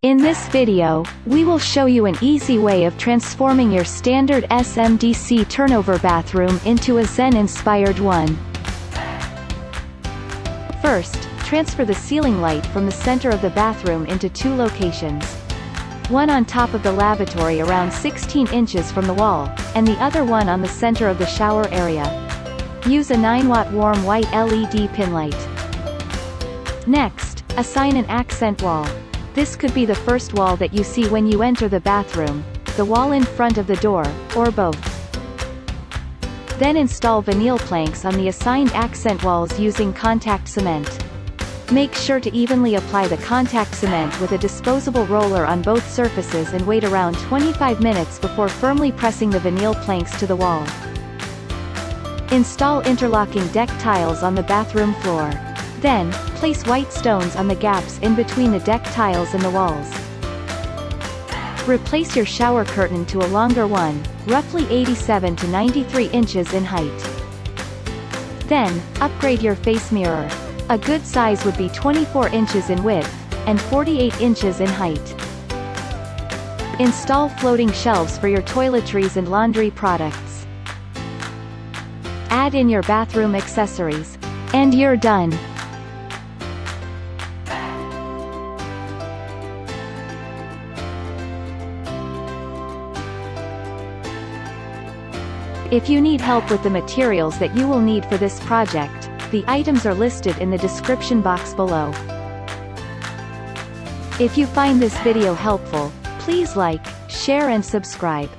In this video, we will show you an easy way of transforming your standard SMDC turnover bathroom into a Zen-inspired one. First, transfer the ceiling light from the center of the bathroom into two locations. One on top of the lavatory around 16 inches from the wall, and the other one on the center of the shower area. Use a 9-watt warm white LED pin light. Next, assign an accent wall. This could be the first wall that you see when you enter the bathroom, the wall in front of the door, or both. Then install vinyl planks on the assigned accent walls using contact cement. Make sure to evenly apply the contact cement with a disposable roller on both surfaces and wait around 25 minutes before firmly pressing the vinyl planks to the wall. Install interlocking deck tiles on the bathroom floor. Then, place white stones on the gaps in between the deck tiles and the walls. Replace your shower curtain to a longer one, roughly 87 to 93 inches in height. Then, upgrade your face mirror. A good size would be 24 inches in width, and 48 inches in height. Install floating shelves for your toiletries and laundry products. Add in your bathroom accessories. And you're done! If you need help with the materials that you will need for this project, the items are listed in the description box below. If you find this video helpful, please like, share and subscribe.